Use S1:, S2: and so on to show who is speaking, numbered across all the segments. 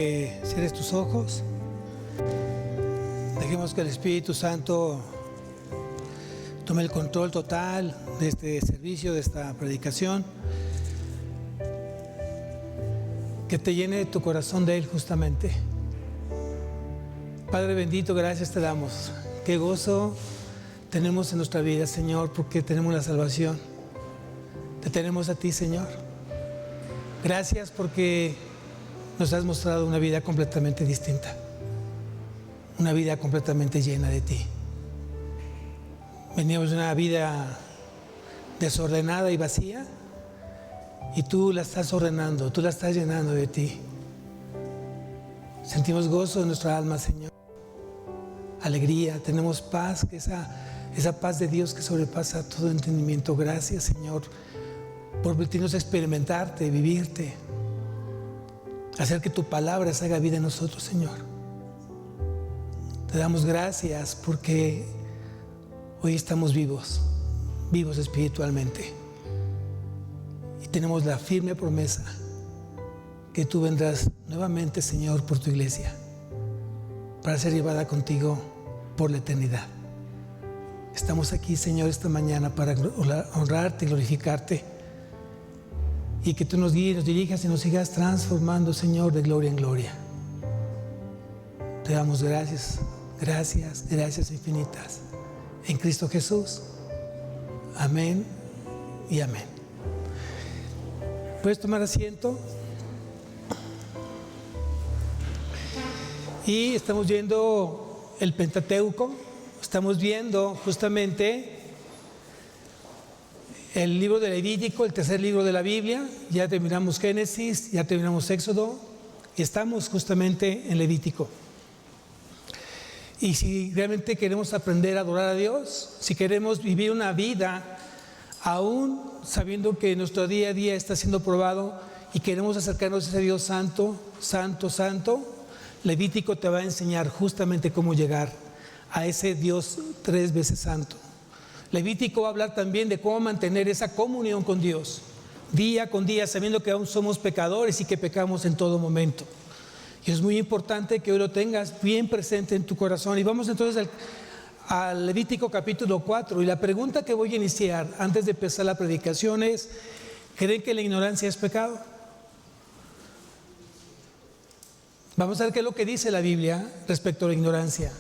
S1: Cierres tus ojos. Dejemos que el Espíritu Santo tome el control total de este servicio, de esta predicación. Que te llene tu corazón de Él justamente. Padre bendito, gracias te damos. Qué gozo tenemos en nuestra vida, Señor, porque tenemos la salvación. Te tenemos a ti, Señor. Gracias porque nos has mostrado una vida completamente distinta. Una vida completamente llena de ti. Veníamos de una vida desordenada y vacía, y tú la estás ordenando, tú la estás llenando de ti. Sentimos gozo en nuestra alma, Señor. Alegría, tenemos paz, que esa paz de Dios que sobrepasa todo entendimiento. Gracias, Señor, por permitirnos experimentarte, vivirte, hacer que tu palabra se haga vida en nosotros, Señor. Te damos gracias porque hoy estamos vivos espiritualmente. Y tenemos la firme promesa que tú vendrás nuevamente, Señor, por tu iglesia, para ser llevada contigo por la eternidad. Estamos aquí, Señor, esta mañana para honrarte y glorificarte, y que tú nos guíes, nos dirijas y nos sigas transformando, Señor, de gloria en gloria. Te damos gracias, gracias, gracias infinitas en Cristo Jesús. Amén y amén. ¿Puedes tomar asiento? Y estamos viendo el Pentateuco. Estamos viendo justamente el libro de Levítico, el tercer libro de la Biblia. Ya terminamos Génesis, ya terminamos Éxodo, y estamos justamente en Levítico. Y si realmente queremos aprender a adorar a Dios, si queremos vivir una vida aún sabiendo que nuestro día a día está siendo probado y queremos acercarnos a ese Dios santo, santo, santo, Levítico te va a enseñar justamente cómo llegar a ese Dios 3 veces santo. Levítico va a hablar también de cómo mantener esa comunión con Dios, día con día, sabiendo que aún somos pecadores y que pecamos en todo momento. Y es muy importante que hoy lo tengas bien presente en tu corazón. Y vamos entonces al Levítico capítulo 4. Y la pregunta que voy a iniciar antes de empezar la predicación es: ¿creen que la ignorancia es pecado? Vamos a ver qué es lo que dice la Biblia respecto a la ignorancia.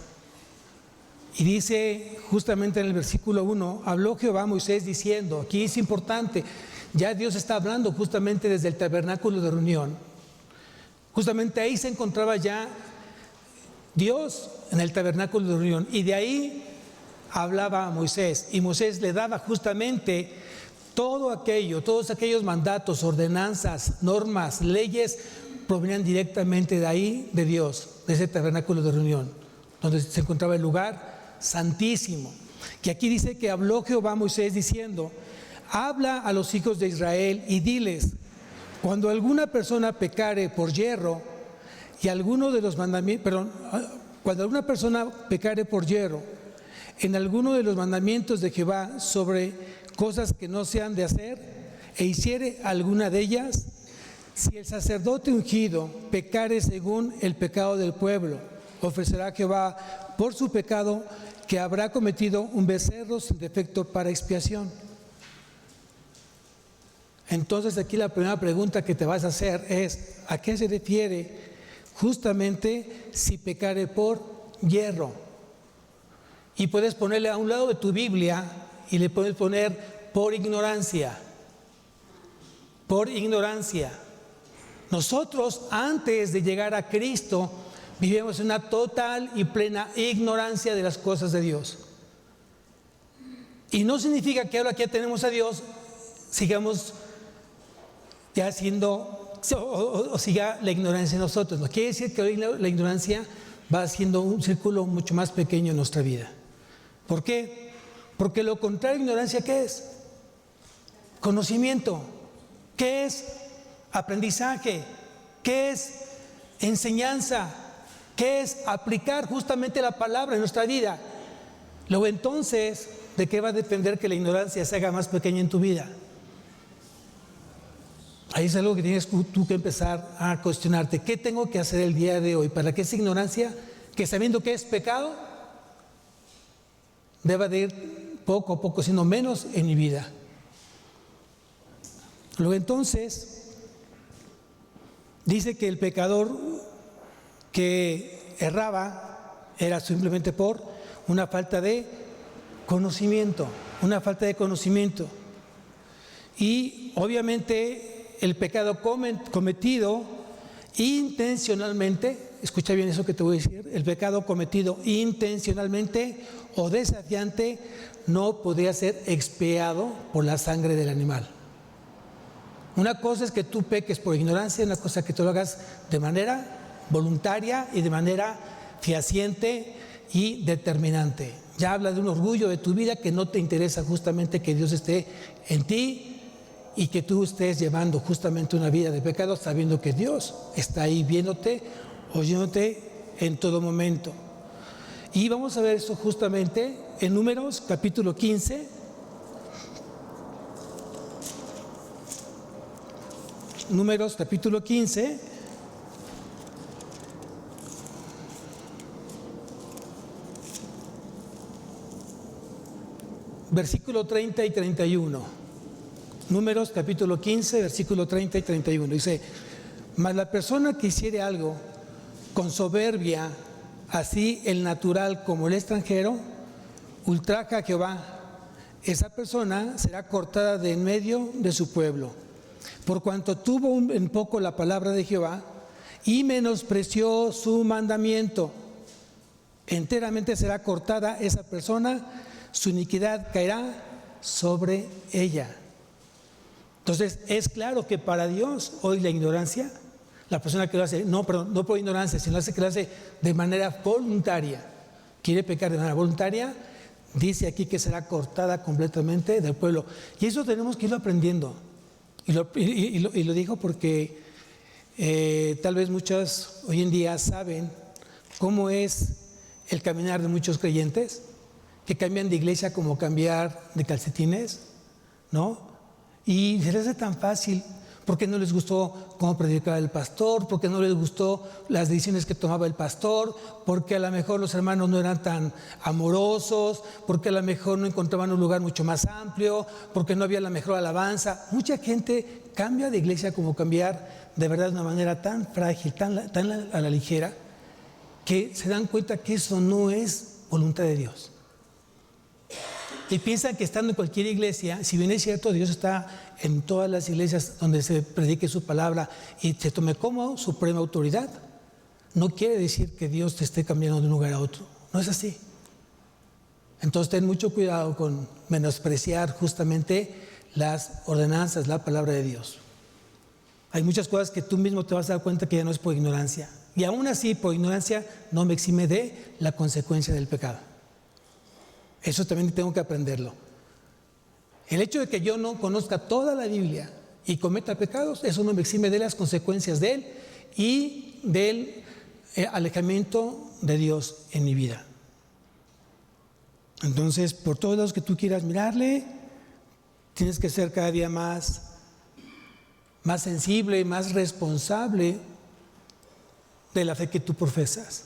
S1: Y dice justamente en el versículo 1: habló Jehová a Moisés diciendo. Aquí es importante, ya Dios está hablando justamente desde el tabernáculo de reunión. Justamente ahí se encontraba ya Dios en el tabernáculo de reunión, y de ahí hablaba a Moisés, y Moisés le daba justamente todo aquello, todos aquellos mandatos, ordenanzas, normas, leyes, provenían directamente de ahí, de Dios, de ese tabernáculo de reunión, donde se encontraba el lugar santísimo. Que aquí dice que habló Jehová a Moisés diciendo: habla a los hijos de Israel y diles: cuando alguna persona pecare por yerro y alguno de los mandamientos, cuando alguna persona pecare por yerro en alguno de los mandamientos de Jehová sobre cosas que no se han de hacer, e hiciere alguna de ellas, si el sacerdote ungido pecare según el pecado del pueblo, ofrecerá a Jehová por su pecado que habrá cometido un becerro sin defecto para expiación. Entonces aquí la primera pregunta que te vas a hacer es: ¿a qué se refiere justamente si pecare por yerro? Y puedes ponerle a un lado de tu Biblia y le puedes poner por ignorancia. Por ignorancia. Nosotros, antes de llegar a Cristo, vivimos en una total y plena ignorancia de las cosas de Dios. Y no significa que ahora que ya tenemos a Dios, sigamos ya siendo, o siga la ignorancia en nosotros. No quiere decir que hoy la ignorancia va haciendo un círculo mucho más pequeño en nuestra vida. ¿Por qué? Porque lo contrario de ignorancia, ¿qué es? Conocimiento. ¿Qué es? Aprendizaje. ¿Qué es? Enseñanza. ¿Qué es? Aplicar justamente la palabra en nuestra vida. Luego entonces, ¿de qué va a depender que la ignorancia se haga más pequeña en tu vida? ahí es algo que tienes tú que empezar a cuestionarte. ¿Qué tengo que hacer el día de hoy para que esa ignorancia, que sabiendo que es pecado, deba de ir poco a poco siendo menos en mi vida? Luego entonces dice que el pecador que erraba era simplemente por una falta de conocimiento, Y obviamente el pecado cometido intencionalmente, escucha bien eso que te voy a decir, el pecado cometido intencionalmente o desafiante no podía ser expiado por la sangre del animal. Una cosa es que tú peques por ignorancia, una cosa es que tú lo hagas de manera voluntaria y de manera fehaciente y determinante. Ya habla de un orgullo de tu vida que no te interesa justamente que Dios esté en ti y que tú estés llevando justamente una vida de pecado sabiendo que Dios está ahí viéndote, oyéndote en todo momento. Y vamos a ver eso justamente en Números capítulo 15. Números capítulo 15. Versículo 30 y 31. Números capítulo 15, versículo 30 y 31. Dice: mas la persona que hiciere algo con soberbia, así el natural como el extranjero, ultraja a Jehová. Esa persona será cortada de en medio de su pueblo. Por cuanto tuvo en poco la palabra de Jehová y menospreció su mandamiento, enteramente será cortada esa persona, su iniquidad caerá sobre ella. Entonces es claro que para Dios hoy la ignorancia, la persona que lo hace, no por ignorancia, sino que lo hace de manera voluntaria, quiere pecar de manera voluntaria, dice aquí que será cortada completamente del pueblo. Y eso tenemos que irlo aprendiendo. Y lo digo porque tal vez muchos hoy en día saben cómo es el caminar de muchos creyentes, que cambian de iglesia como cambiar de calcetines, ¿no? Y se les hace tan fácil porque no les gustó cómo predicaba el pastor, porque no les gustó las decisiones que tomaba el pastor, porque a lo mejor los hermanos no eran tan amorosos, porque a lo mejor no encontraban un lugar mucho más amplio, porque no había la mejor alabanza. Mucha gente cambia de iglesia como cambiar de verdad de una manera tan frágil, tan a la ligera, que se dan cuenta que eso no es voluntad de Dios. Y piensan que estando en cualquier iglesia, si bien es cierto, Dios está en todas las iglesias donde se predique su palabra y se tome como suprema autoridad, no quiere decir que Dios te esté cambiando de un lugar a otro. No es así. Entonces ten mucho cuidado con menospreciar justamente las ordenanzas, la palabra de Dios. Hay muchas cosas que tú mismo te vas a dar cuenta que ya no es por ignorancia. Y aún así, por ignorancia, no me exime de la consecuencia del pecado. Eso también tengo que aprenderlo. El hecho de que yo no conozca toda la Biblia y cometa pecados, eso no me exime de las consecuencias de él y del alejamiento de Dios en mi vida. Entonces, por todos los que tú quieras mirarle, tienes que ser cada día más sensible, más responsable de la fe que tú profesas.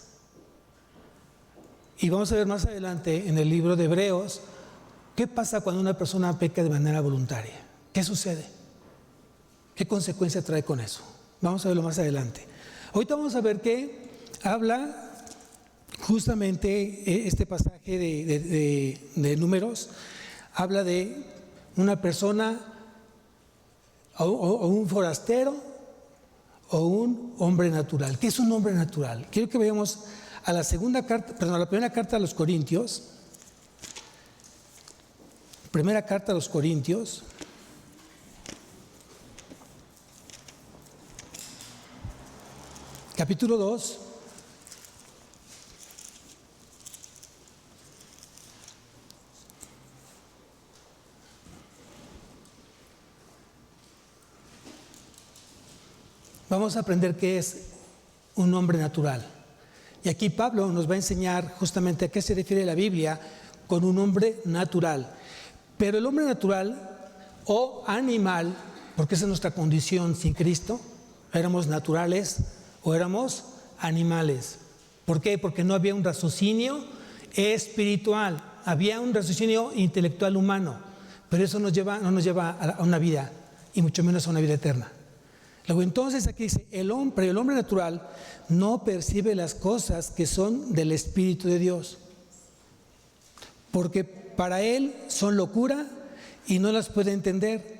S1: Y vamos a ver más adelante en el libro de Hebreos, ¿qué pasa cuando una persona peca de manera voluntaria? ¿Qué sucede? ¿Qué consecuencia trae con eso? Vamos a verlo más adelante. Ahorita vamos a ver que habla justamente este pasaje de Números, habla de una persona o un forastero o un hombre natural. ¿Qué es un hombre natural? Quiero que veamos a la primera carta a los Corintios. Primera carta a los Corintios. Capítulo 2. Vamos a aprender qué es un hombre natural. Y aquí Pablo nos va a enseñar justamente a qué se refiere la Biblia con un hombre natural. Pero el hombre natural o animal porque esa es nuestra condición sin Cristo. Éramos naturales o éramos animales. ¿Por qué? Porque no había un raciocinio espiritual, había un raciocinio intelectual humano, pero eso no nos lleva a una vida, y mucho menos a una vida eterna. Luego entonces aquí dice, el hombre natural no percibe las cosas que son del Espíritu de Dios, porque para él son locura y no las puede entender,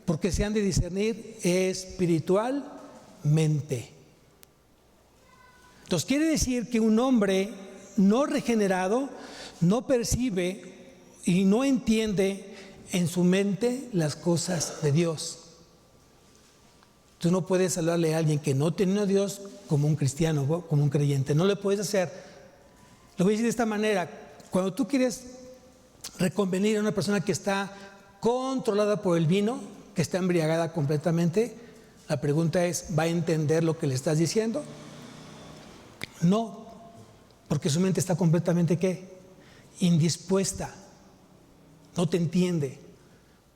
S1: porque se han de discernir espiritualmente. Entonces quiere decir que un hombre no regenerado no percibe y no entiende en su mente las cosas de Dios. Tú no puedes hablarle a alguien que no tiene a Dios como un cristiano, como un creyente. No le puedes hacer. Lo voy a decir de esta manera. Cuando tú quieres reconvenir a una persona que está controlada por el vino, que está embriagada completamente, la pregunta es, ¿va a entender lo que le estás diciendo? No, porque su mente está completamente ¿qué? Indispuesta. No te entiende.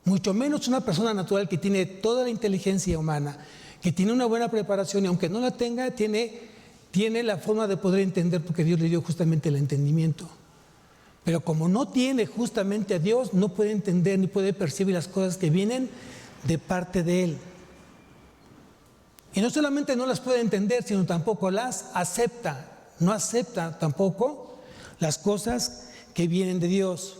S1: Mucho menos una persona natural que tiene toda la inteligencia humana, que tiene una buena preparación y aunque no la tenga, tiene la forma de poder entender porque Dios le dio justamente el entendimiento. Pero como no tiene justamente a Dios, no puede entender ni puede percibir las cosas que vienen de parte de Él. Y no solamente no las puede entender, sino tampoco las acepta. No acepta tampoco las cosas que vienen de Dios.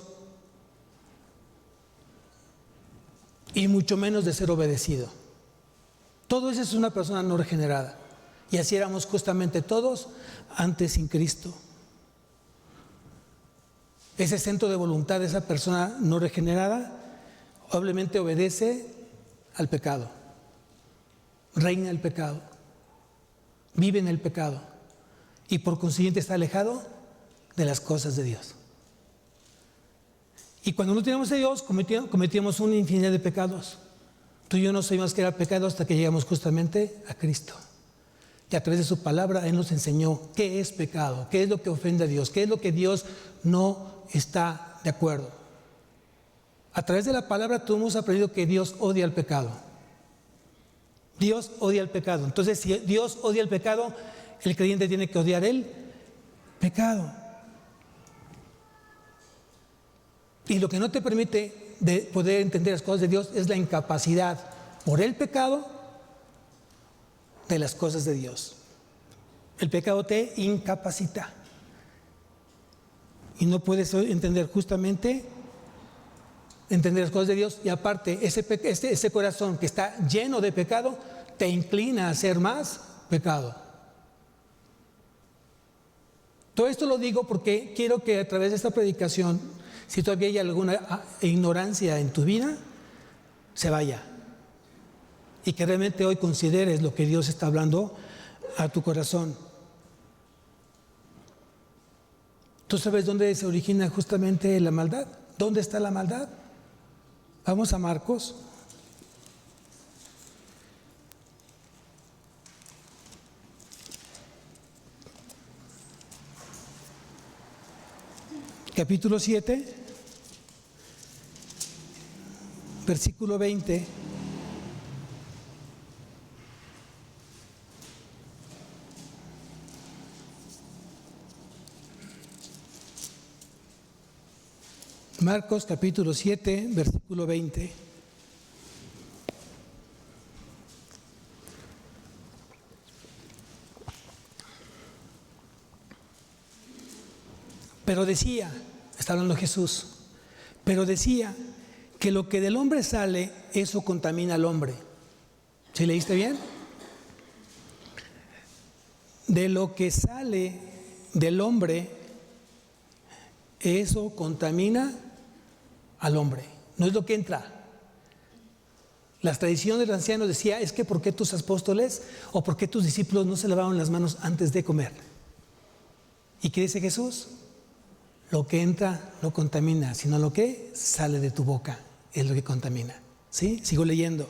S1: Y mucho menos de ser obedecido. Todo eso es una persona no regenerada. Y así éramos justamente todos antes sin Cristo. Ese centro de voluntad de esa persona no regenerada obviamente obedece al pecado. Reina el pecado. Vive en el pecado. Y por consiguiente está alejado de las cosas de Dios. Y cuando no teníamos a Dios, cometíamos una infinidad de pecados. Tú y yo no sabíamos que era pecado hasta que llegamos justamente a Cristo. Y a través de su palabra, Él nos enseñó qué es pecado, qué es lo que ofende a Dios, qué es lo que Dios no está de acuerdo. A través de la palabra tú hemos aprendido que Dios odia el pecado. Dios odia el pecado. Entonces, si Dios odia el pecado, el creyente tiene que odiar el pecado. Y lo que no te permite de poder entender las cosas de Dios es la incapacidad por el pecado de las cosas de Dios. El pecado te incapacita. Y no puedes entender justamente las cosas de Dios. Y aparte, ese corazón que está lleno de pecado te inclina a hacer más pecado. Todo esto lo digo porque quiero que a través de esta predicación, si todavía hay alguna ignorancia en tu vida, se vaya. Y que realmente hoy consideres lo que Dios está hablando a tu corazón. ¿Tú sabes dónde se origina justamente la maldad? ¿Dónde está la maldad? Vamos a Marcos. Capítulo 7, versículo 20. Marcos capítulo 7, versículo 20. Pero decía, está hablando Jesús, pero decía que lo que del hombre sale, eso contamina al hombre. ¿Sí leíste bien? De lo que sale del hombre, eso contamina al hombre. No es lo que entra. Las tradiciones de los ancianos decía, es que ¿por qué tus apóstoles o por qué tus discípulos no se lavaban las manos antes de comer? ¿Y qué dice Jesús? Lo que entra no contamina, sino lo que sale de tu boca es lo que contamina. ¿Sí? Sigo leyendo.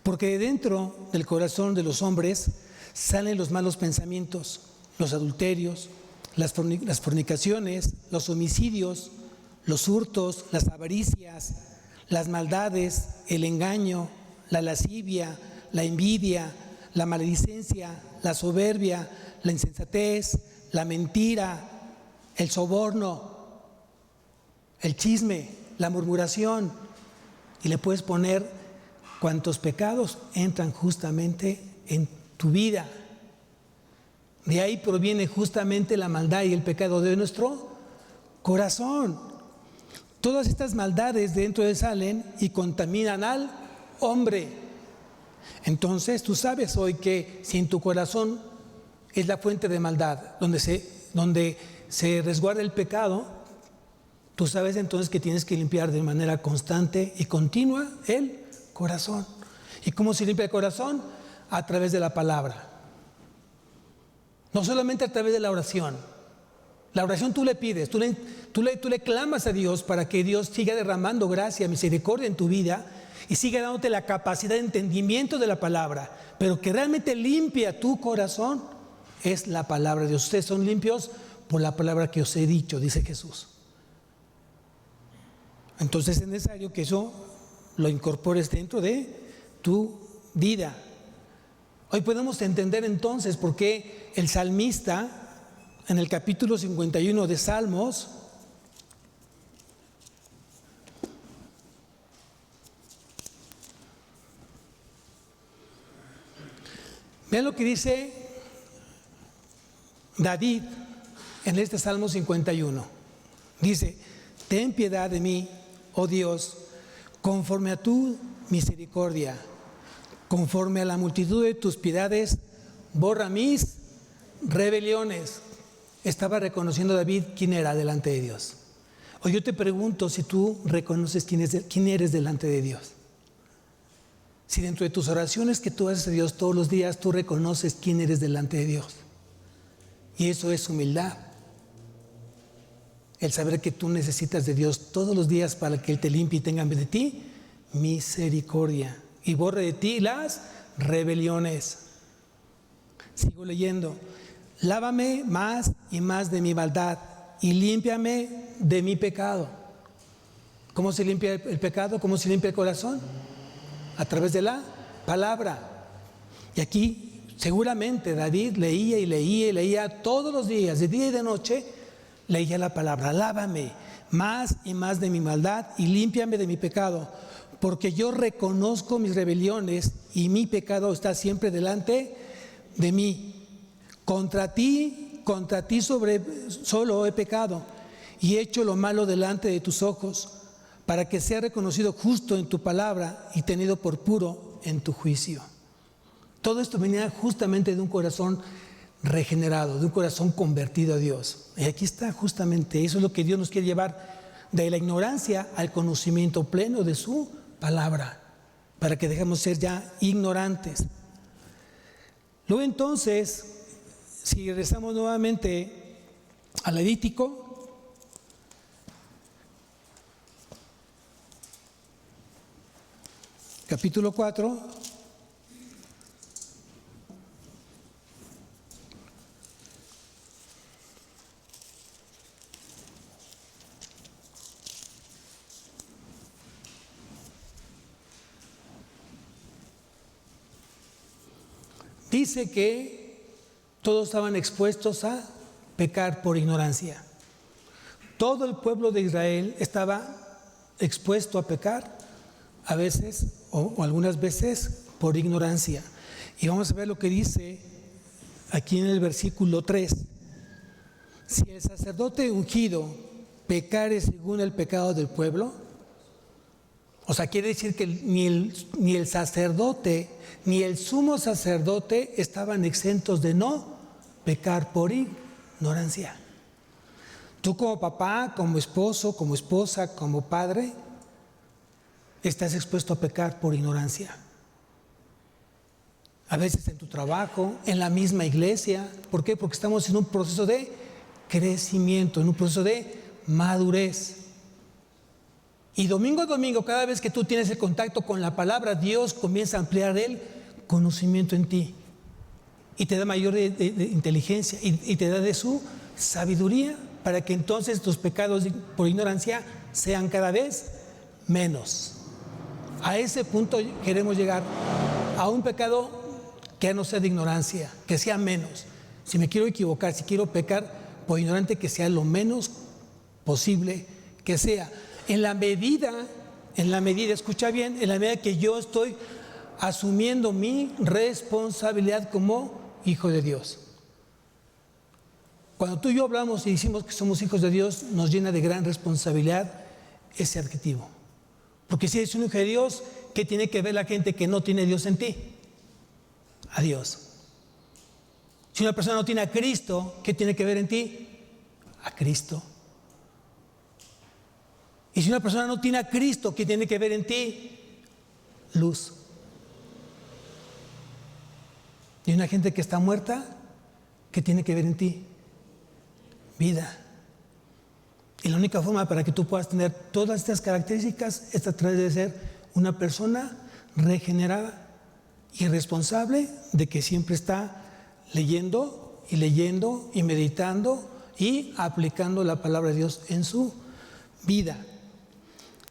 S1: Porque de dentro del corazón de los hombres salen los malos pensamientos, los adulterios, las fornicaciones, los homicidios, los hurtos, las avaricias, las maldades, el engaño, la lascivia, la envidia, la maledicencia, la soberbia, la insensatez, la mentira, el soborno, el chisme, la murmuración. Y le puedes poner cuántos pecados entran justamente en tu vida. De ahí proviene justamente la maldad y el pecado de nuestro corazón. Todas estas maldades dentro de él salen y contaminan al hombre. Entonces tú sabes hoy que si en tu corazón es la fuente de maldad, donde se resguarda el pecado, tú sabes entonces que tienes que limpiar de manera constante y continua el corazón. ¿Y cómo se limpia el corazón? A través de la palabra. No solamente a través de la oración. La oración tú le pides, tú le clamas a Dios para que Dios siga derramando gracia, misericordia en tu vida y siga dándote la capacidad de entendimiento de la palabra, pero que realmente limpia tu corazón es la palabra de Dios. Ustedes son limpios por la palabra que os he dicho, dice Jesús. Entonces es necesario que eso lo incorpores dentro de tu vida. Hoy podemos entender entonces por qué el salmista en el capítulo 51 de Salmos vean lo que dice David en este Salmo 51. Dice: ten piedad de mí, oh Dios, conforme a tu misericordia, conforme a la multitud de tus piedades, borra mis rebeliones. Estaba reconociendo David quién era delante de Dios. Hoy yo te pregunto si tú reconoces quién eres delante de Dios. Si dentro de tus oraciones que tú haces a Dios todos los días, tú reconoces quién eres delante de Dios. Y eso es humildad. El saber que tú necesitas de Dios todos los días para que Él te limpie y tenga de ti misericordia y borre de ti las rebeliones. Sigo leyendo. Lávame más y más de mi maldad y límpiame de mi pecado. ¿Cómo se limpia el pecado? ¿Cómo se limpia el corazón? A través de la palabra. Y aquí seguramente David leía y leía y leía todos los días, de día y de noche, leía la palabra. Lávame más y más de mi maldad y límpiame de mi pecado, porque yo reconozco mis rebeliones y mi pecado está siempre delante de mí. Contra ti solo he pecado y he hecho lo malo delante de tus ojos, para que sea reconocido justo en tu palabra y tenido por puro en tu juicio. Todo esto venía justamente de un corazón regenerado, de un corazón convertido a Dios. Y aquí está justamente, eso es lo que Dios nos quiere llevar, de la ignorancia al conocimiento pleno de su palabra, para que dejemos ser ya ignorantes. Luego entonces, si regresamos nuevamente al Levítico, capítulo 4, dice que todos estaban expuestos a pecar por ignorancia. Todo el pueblo de Israel estaba expuesto a pecar, a veces o algunas veces por ignorancia. Y vamos a ver lo que dice aquí en el versículo 3. Si el sacerdote ungido pecare según el pecado del pueblo, o sea, quiere decir que ni el sacerdote ni el sumo sacerdote estaban exentos de no pecar por ignorancia. Tú como papá, como esposo, como esposa, como padre, estás expuesto a pecar por ignorancia. A veces en tu trabajo, en la misma iglesia. ¿Por qué? Porque estamos en un proceso de crecimiento, en un proceso de madurez. Y domingo a domingo, cada vez que tú tienes el contacto con la palabra, Dios comienza a ampliar el conocimiento en ti. Y te da mayor de inteligencia y te da de su sabiduría para que entonces tus pecados por ignorancia sean cada vez menos. A ese punto queremos llegar, a un pecado que no sea de ignorancia, que sea menos. Si me quiero equivocar, si quiero pecar por ignorante, que sea lo menos posible que sea. En la medida, escucha bien, en la medida que yo estoy asumiendo mi responsabilidad como hijo de Dios. Cuando tú y yo hablamos y decimos que somos hijos de Dios, nos llena de gran responsabilidad ese adjetivo. Porque si eres un hijo de Dios, ¿qué tiene que ver la gente que no tiene Dios en ti? A Dios. Si una persona no tiene a Cristo, ¿qué tiene que ver en ti? A Cristo. Y si una persona no tiene a Cristo, ¿qué tiene que ver en ti? Luz. Y una gente que está muerta, ¿qué tiene que ver en ti? Vida. Y la única forma para que tú puedas tener todas estas características es a través de ser una persona regenerada y responsable de que siempre está leyendo y meditando y aplicando la palabra de Dios en su vida.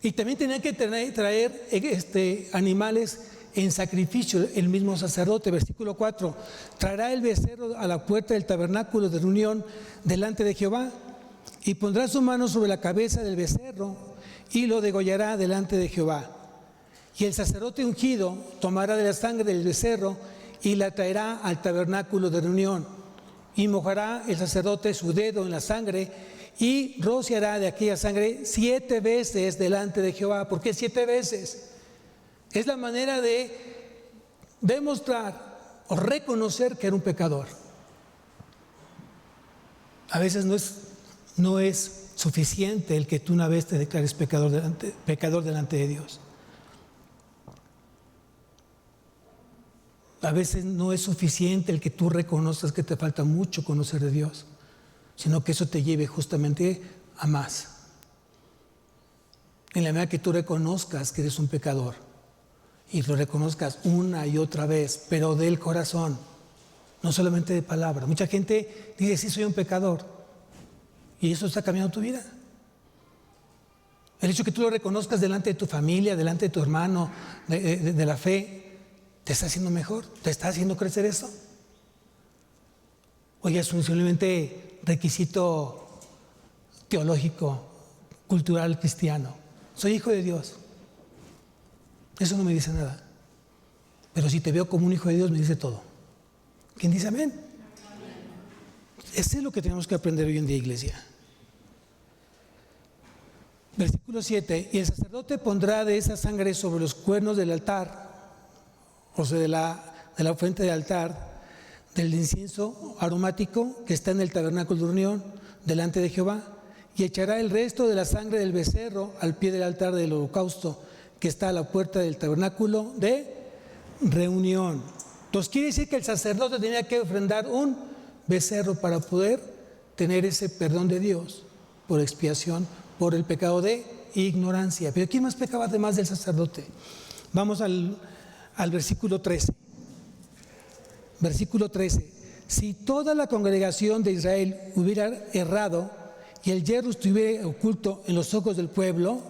S1: Y también tenía que traer animales en sacrificio. El mismo sacerdote, versículo 4, traerá el becerro a la puerta del tabernáculo de reunión delante de Jehová y pondrá su mano sobre la cabeza del becerro y lo degollará delante de Jehová. Y el sacerdote ungido tomará de la sangre del becerro y la traerá al tabernáculo de reunión. Y mojará el sacerdote su dedo en la sangre y rociará de aquella sangre 7 veces delante de Jehová. ¿Por qué 7 veces? Es la manera de demostrar o reconocer que era un pecador. A veces no es suficiente el que tú una vez te declares pecador delante de Dios. A veces no es suficiente el que tú reconozcas que te falta mucho conocer de Dios, sino que eso te lleve justamente a más. En la medida que tú reconozcas que eres un pecador y lo reconozcas una y otra vez, pero del corazón, no solamente de palabra. Mucha gente dice, sí, soy un pecador, y eso está cambiando tu vida. El hecho de que tú lo reconozcas delante de tu familia, delante de tu hermano, de la fe, ¿te está haciendo mejor? ¿Te está haciendo crecer eso? ¿O ya es simplemente requisito teológico, cultural, cristiano? Soy hijo de Dios. Eso no me dice nada. Pero si te veo como un hijo de Dios, me dice todo. ¿Quién dice amén? Eso es lo que tenemos que aprender hoy en día, iglesia. Versículo 7. Y el sacerdote pondrá de esa sangre sobre los cuernos del altar, o sea, de la fuente del altar, del incienso aromático que está en el tabernáculo de reunión delante de Jehová, y echará el resto de la sangre del becerro al pie del altar del holocausto que está a la puerta del tabernáculo de reunión. Entonces quiere decir que el sacerdote tenía que ofrendar un becerro para poder tener ese perdón de Dios por expiación por el pecado de ignorancia. Pero ¿quién más pecaba además del sacerdote? Vamos al versículo 13. Versículo 13. Si toda la congregación de Israel hubiera errado y el yerro estuviera oculto en los ojos del pueblo,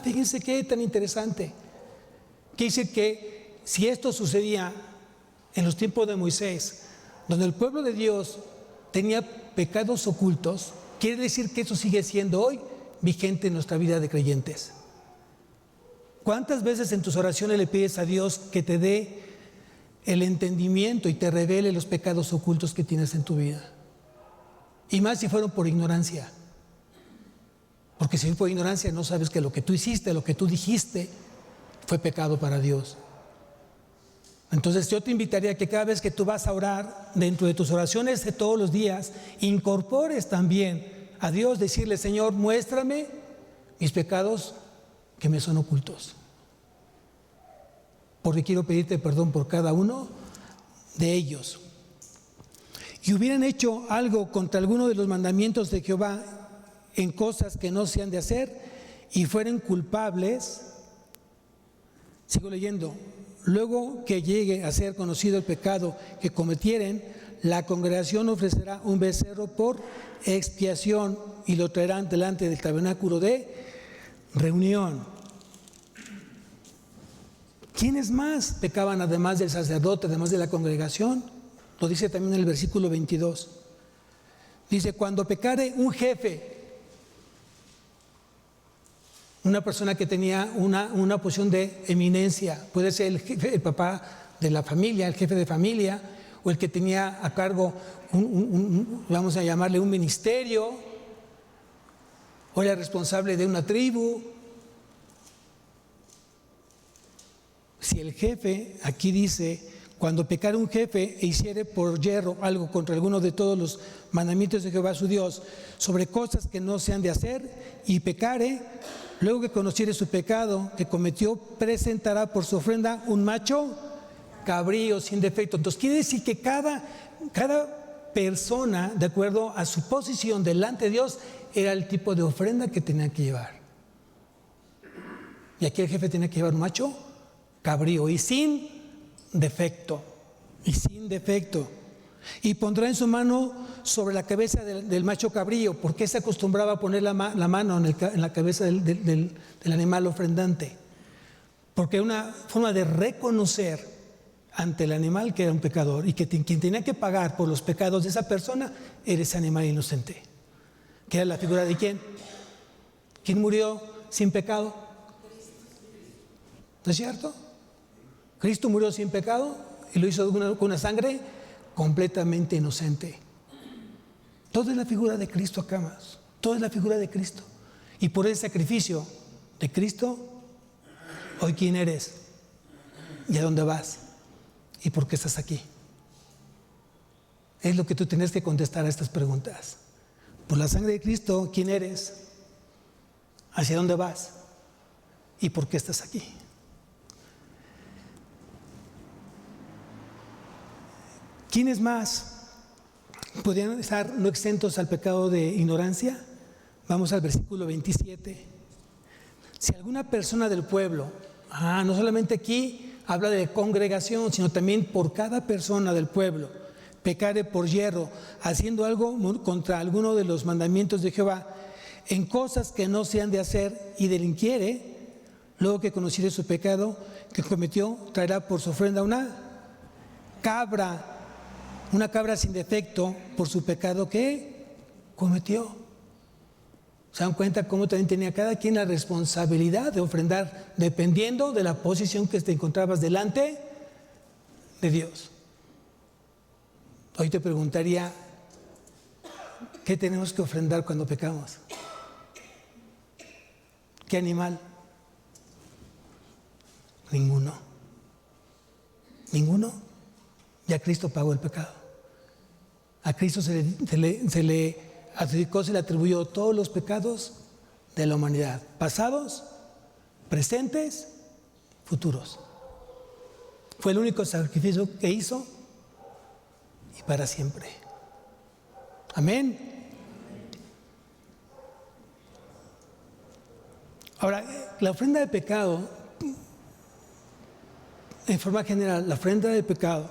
S1: fíjense qué tan interesante. Quiere decir que si esto sucedía en los tiempos de Moisés, donde el pueblo de Dios tenía pecados ocultos, quiere decir que eso sigue siendo hoy vigente en nuestra vida de creyentes. ¿Cuántas veces en tus oraciones le pides a Dios que te dé el entendimiento y te revele los pecados ocultos que tienes en tu vida? Y más si fueron por ignorancia. Porque si fue por ignorancia no sabes que lo que tú hiciste, lo que tú dijiste, fue pecado para Dios. Entonces yo te invitaría a que cada vez que tú vas a orar, dentro de tus oraciones de todos los días, incorpores también a Dios, decirle, Señor, muéstrame mis pecados que me son ocultos, porque quiero pedirte perdón por cada uno de ellos. Y hubieran hecho algo contra alguno de los mandamientos de Jehová en cosas que no se han de hacer y fueren culpables, sigo leyendo, luego que llegue a ser conocido el pecado que cometieren, la congregación ofrecerá un becerro por expiación y lo traerán delante del tabernáculo de reunión. ¿Quiénes más pecaban además del sacerdote, además de la congregación? Lo dice también en el versículo 22. Dice, cuando pecare un jefe, una persona que tenía una posición de eminencia, puede ser el jefe, el papá de la familia, el jefe de familia, o el que tenía a cargo vamos a llamarle un ministerio, o era responsable de una tribu. Si el jefe, aquí dice, cuando pecare un jefe e hiciere por yerro algo contra alguno de todos los mandamientos de Jehová su Dios, sobre cosas que no se han de hacer, y pecare, luego que conociere su pecado que cometió, presentará por su ofrenda un macho cabrío sin defecto. Entonces quiere decir que cada persona, de acuerdo a su posición delante de Dios, era el tipo de ofrenda que tenía que llevar. Y aquí el jefe tenía que llevar un macho cabrío y sin defecto. Y pondrá en su mano sobre la cabeza del macho cabrío, porque se acostumbraba a poner la mano en la cabeza del animal ofrendante, porque era una forma de reconocer ante el animal que era un pecador, y que quien tenía que pagar por los pecados de esa persona era ese animal inocente, que era la figura de ¿quién? ¿Quién murió sin pecado? ¿No es cierto? Cristo murió sin pecado y lo hizo con una sangre completamente inocente. Todo es la figura de Cristo acá, más. Todo es la figura de Cristo. Y por ese sacrificio de Cristo, hoy quién eres y a dónde vas y por qué estás aquí. Es lo que tú tienes que contestar a estas preguntas. Por la sangre de Cristo, ¿quién eres? ¿Hacia dónde vas? ¿Y por qué estás aquí? ¿Quiénes más podían estar no exentos al pecado de ignorancia? Vamos al versículo 27. Si alguna persona del pueblo, no solamente aquí habla de congregación, sino también por cada persona del pueblo, pecare por yerro, haciendo algo contra alguno de los mandamientos de Jehová, en cosas que no se han de hacer, y delinquiere, luego que conociere su pecado que cometió, traerá por su ofrenda una cabra sin defecto por su pecado que cometió. ¿Se dan cuenta cómo también tenía cada quien la responsabilidad de ofrendar dependiendo de la posición que te encontrabas delante de Dios? Hoy te preguntaría, ¿qué tenemos que ofrendar cuando pecamos? ¿Qué animal? Ninguno. Ya Cristo pagó el pecado. A Cristo se le adjudicó, se le atribuyó todos los pecados de la humanidad, pasados, presentes, futuros. Fue el único sacrificio que hizo y para siempre. Amén. Ahora, la ofrenda de pecado, en forma general, la ofrenda de pecado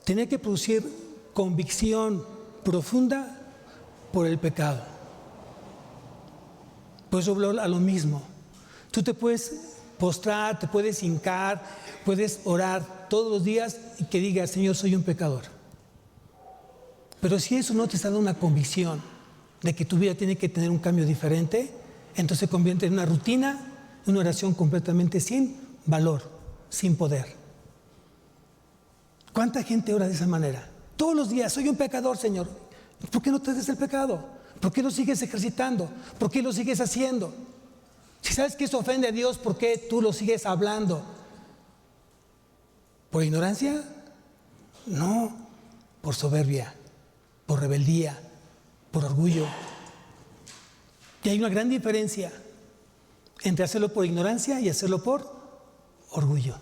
S1: tenía que producir convicción profunda por el pecado. Por eso hablo a lo mismo. Tú te puedes postrar, te puedes hincar, puedes orar todos los días y que digas, Señor, soy un pecador. Pero si eso no te está dando una convicción de que tu vida tiene que tener un cambio diferente, entonces se convierte en una rutina, una oración completamente sin valor, sin poder. ¿Cuánta gente ora de esa manera? Todos los días, soy un pecador, Señor. ¿Por qué no te des el pecado? ¿Por qué lo sigues ejercitando? ¿Por qué lo sigues haciendo? Si sabes que eso ofende a Dios, ¿por qué tú lo sigues hablando? ¿Por ignorancia? No, por soberbia, por rebeldía, por orgullo. Y hay una gran diferencia entre hacerlo por ignorancia y hacerlo por orgullo.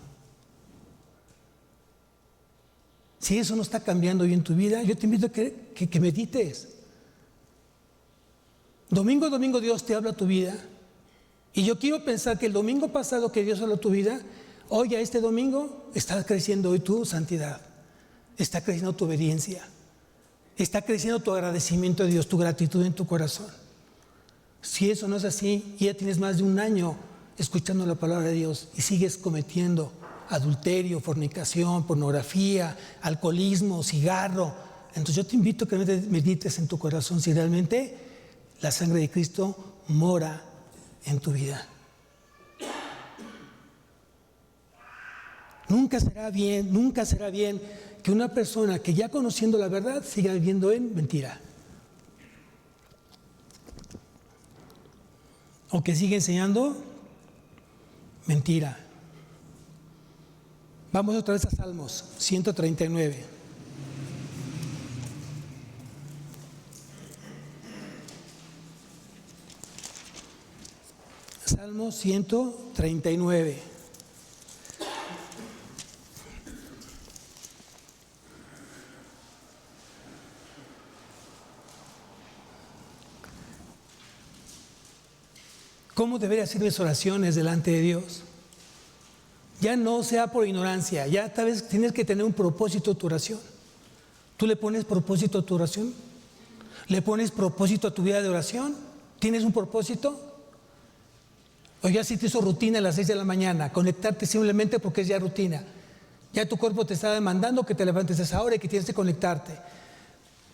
S1: Si eso no está cambiando hoy en tu vida, yo te invito a que medites. Domingo a domingo Dios te habla a tu vida. Y yo quiero pensar que el domingo pasado que Dios habló a tu vida, hoy a este domingo está creciendo hoy tu santidad. Está creciendo tu obediencia. Está creciendo tu agradecimiento a Dios, tu gratitud en tu corazón. Si eso no es así, y ya tienes más de un año escuchando la palabra de Dios y sigues cometiendo adulterio, fornicación, pornografía, alcoholismo, cigarro, entonces yo te invito a que medites en tu corazón si realmente la sangre de Cristo mora en tu vida. Nunca será bien que una persona que ya conociendo la verdad siga viviendo en mentira. O que siga enseñando mentira. Vamos otra vez a Salmos 139. Salmos 139. ¿Cómo deberían ser mis oraciones delante de Dios? Ya no sea por ignorancia, ya tal vez tienes que tener un propósito a tu oración. ¿Tú le pones propósito a tu oración? ¿Le pones propósito a tu vida de oración? ¿Tienes un propósito? O ya si te hizo rutina a las 6 de la mañana, conectarte simplemente porque es ya rutina. Ya tu cuerpo te está demandando que te levantes a esa hora y que tienes que conectarte.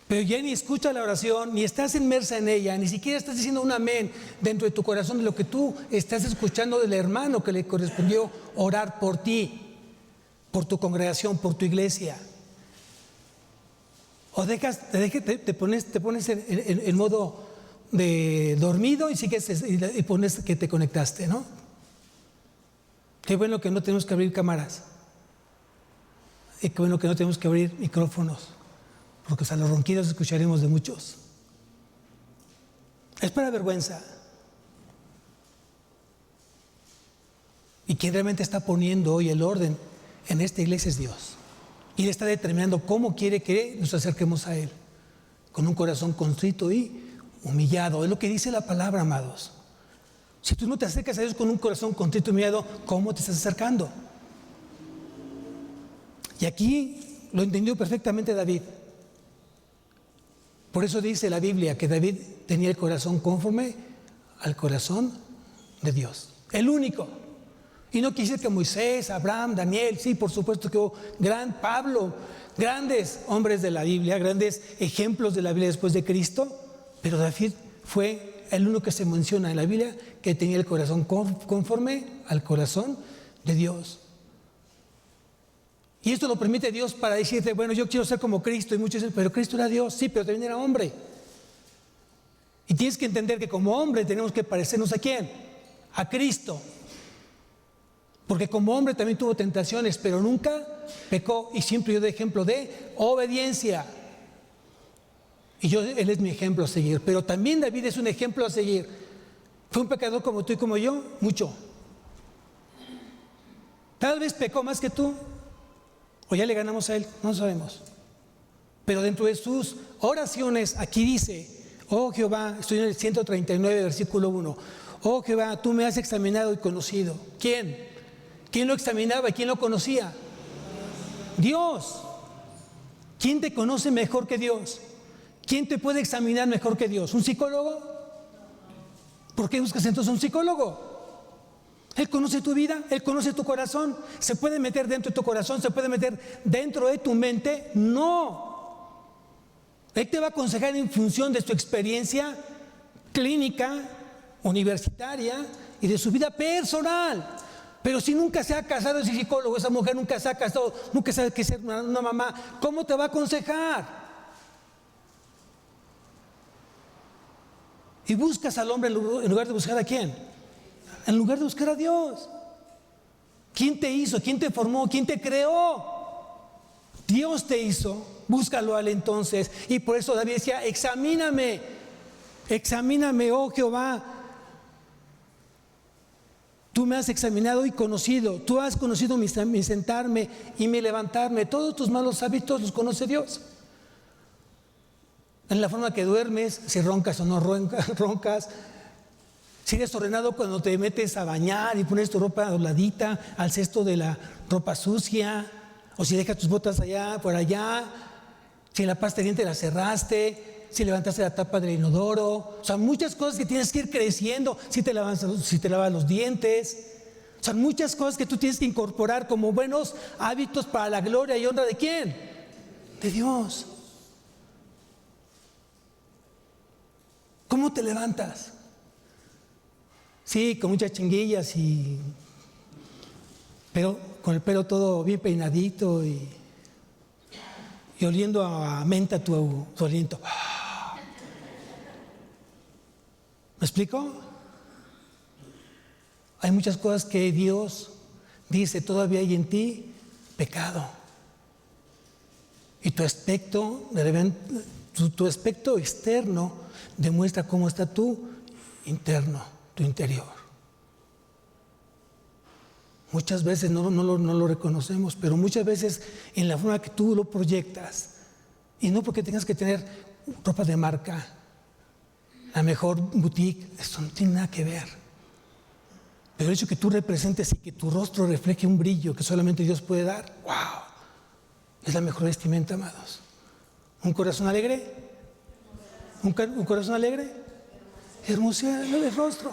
S1: Pero ya ni escuchas la oración, ni estás inmersa en ella, ni siquiera estás diciendo un amén dentro de tu corazón de lo que tú estás escuchando del hermano que le correspondió orar por ti, por tu congregación, por tu iglesia. O te pones en modo de dormido y sigues y pones que te conectaste, ¿no? Qué bueno que no tenemos que abrir cámaras. Y qué bueno que no tenemos que abrir micrófonos. Porque a los ronquidos escucharemos de muchos. Es para vergüenza. Y quien realmente está poniendo hoy el orden en esta iglesia es Dios. Y Él está determinando cómo quiere que nos acerquemos a Él. Con un corazón contrito y humillado. Es lo que dice la palabra, amados. Si tú no te acercas a Dios con un corazón contrito y humillado, ¿cómo te estás acercando? Y aquí lo entendió perfectamente David. Por eso dice la Biblia que David tenía el corazón conforme al corazón de Dios. El único. Y no quise que Moisés, Abraham, Daniel, sí, por supuesto que hubo Pablo, grandes hombres de la Biblia, grandes ejemplos de la Biblia después de Cristo, pero David fue el único que se menciona en la Biblia que tenía el corazón conforme al corazón de Dios. Y esto lo permite Dios para decirte, bueno, yo quiero ser como Cristo. Y muchos dicen, pero Cristo era Dios. Sí, pero también era hombre. Y tienes que entender que como hombre tenemos que parecernos ¿a quién? A Cristo. Porque como hombre también tuvo tentaciones, pero nunca pecó. Y siempre yo doy ejemplo de obediencia. Y él es mi ejemplo a seguir. Pero también David es un ejemplo a seguir. ¿Fue un pecador como tú y como yo? Mucho. Tal vez pecó más que tú. ¿O ya le ganamos a él? No sabemos. Pero dentro de sus oraciones, aquí dice, oh Jehová, estoy en el 139, versículo 1. Oh Jehová, tú me has examinado y conocido. ¿Quién? ¿Quién lo examinaba y quién lo conocía? Dios. ¿Quién te conoce mejor que Dios? ¿Quién te puede examinar mejor que Dios? ¿Un psicólogo? ¿Por qué buscas entonces un psicólogo? Él conoce tu vida, Él conoce tu corazón. ¿Se puede meter dentro de tu corazón? ¿Se puede meter dentro de tu mente? No. Él te va a aconsejar en función de su experiencia clínica, universitaria y de su vida personal. Pero si nunca se ha casado ese psicólogo, esa mujer nunca se ha casado, nunca sabe qué es ser una mamá, ¿cómo te va a aconsejar? Y buscas al hombre en lugar de buscar a quién. En lugar de buscar a Dios. ¿Quién te hizo? ¿Quién te formó? ¿Quién te creó? Dios te hizo. Búscalo a Él entonces. Y por eso David decía, examíname, oh Jehová. Tú me has examinado y conocido. Tú has conocido mi sentarme y mi levantarme. Todos tus malos hábitos los conoce Dios. En la forma que duermes, si roncas o no roncas. Si eres ordenado cuando te metes a bañar y pones tu ropa dobladita al cesto de la ropa sucia, o si dejas tus botas allá, por allá, si la pasta de dientes la cerraste, si levantaste la tapa del inodoro. O sea, muchas cosas que tienes que ir creciendo, si te lavas los dientes. O sea, muchas cosas que tú tienes que incorporar como buenos hábitos para la gloria y honra ¿de quién? De Dios. ¿Cómo te levantas? Sí, con muchas chinguillas pero con el pelo todo bien peinadito y oliendo a menta tu aliento. ¿Me explico? Hay muchas cosas que Dios dice, todavía hay en ti pecado. Y tu aspecto externo demuestra cómo está tu interno, tu interior. Muchas veces no lo reconocemos, pero muchas veces en la forma que tú lo proyectas, y no porque tengas que tener ropa de marca, la mejor boutique, eso no tiene nada que ver. Pero el hecho que tú representes y que tu rostro refleje un brillo que solamente Dios puede dar, ¡wow! Es la mejor vestimenta, amados. ¿Un corazón alegre? ¿Un corazón alegre? Hermosea el rostro.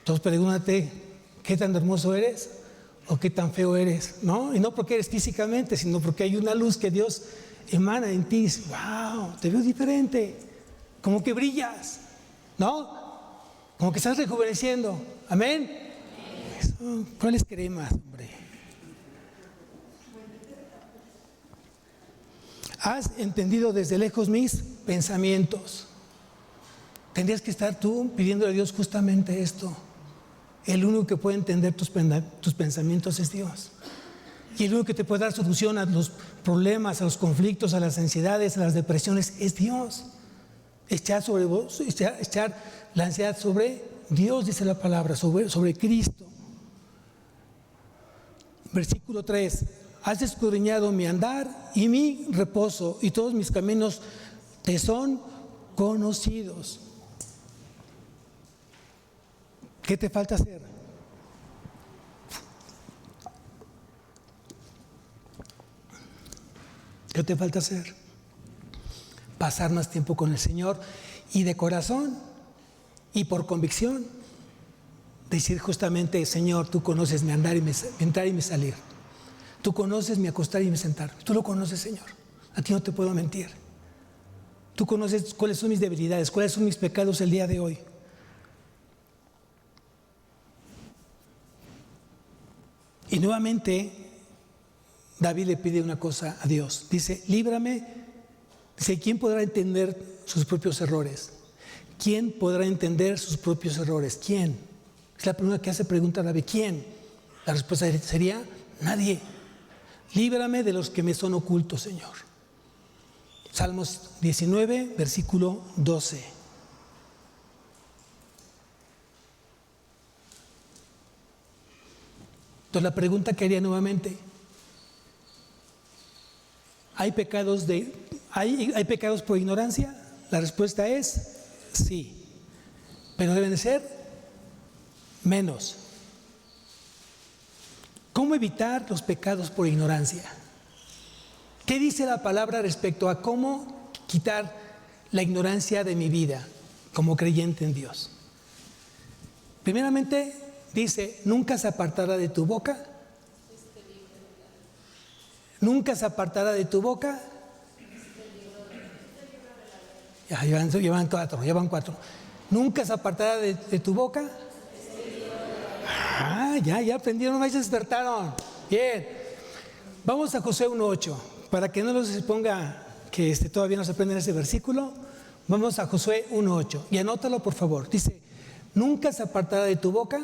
S1: Entonces pregúntate, ¿qué tan hermoso eres? ¿O qué tan feo eres? ¿No? Y no porque eres físicamente, sino porque hay una luz que Dios emana en ti. ¡Wow! Te veo diferente. Como que brillas. ¿No? Como que estás rejuveneciendo. ¿Amén? Eso, ¿cuáles cremas, hombre? Has entendido desde lejos mis pensamientos. Tendrías que estar tú pidiéndole a Dios justamente esto. El único que puede entender tus pensamientos es Dios. Y el único que te puede dar solución a los problemas, a los conflictos, a las ansiedades, a las depresiones es Dios. Echar la ansiedad sobre Dios, dice la palabra, sobre Cristo. Versículo 3. Has escudriñado mi andar y mi reposo, y todos mis caminos te son conocidos. ¿Qué te falta hacer? ¿Qué te falta hacer? Pasar más tiempo con el Señor y de corazón y por convicción decir justamente: Señor, tú conoces mi andar y mi entrar y mi salir. Tú conoces mi acostar y mi sentar. Tú lo conoces, Señor. A ti no te puedo mentir. Tú conoces cuáles son mis debilidades, cuáles son mis pecados el día de hoy. Y nuevamente David le pide una cosa a Dios. Dice: líbrame. Dice: ¿quién podrá entender sus propios errores? ¿Quién podrá entender sus propios errores? ¿Quién? Es la pregunta que hace pregunta David. ¿Quién? La respuesta sería: nadie. Líbrame de los que me son ocultos, Señor. Salmos 19, versículo 12. Entonces la pregunta que haría nuevamente: ¿hay pecados por ignorancia? La respuesta es sí, pero deben de ser menos. ¿Cómo evitar los pecados por ignorancia? ¿Qué dice la palabra respecto a cómo quitar la ignorancia de mi vida como creyente en Dios? Primeramente dice: nunca se apartará de tu boca. Nunca se apartará de tu boca. Ya llevan cuatro. Nunca se apartará de tu boca. Ya aprendieron, ya se despertaron. Bien. Vamos a Josué 1:8. Para que no nos ponga que todavía no se aprenden ese versículo, vamos a Josué 1:8. Y anótalo, por favor. Dice: nunca se apartará de tu boca.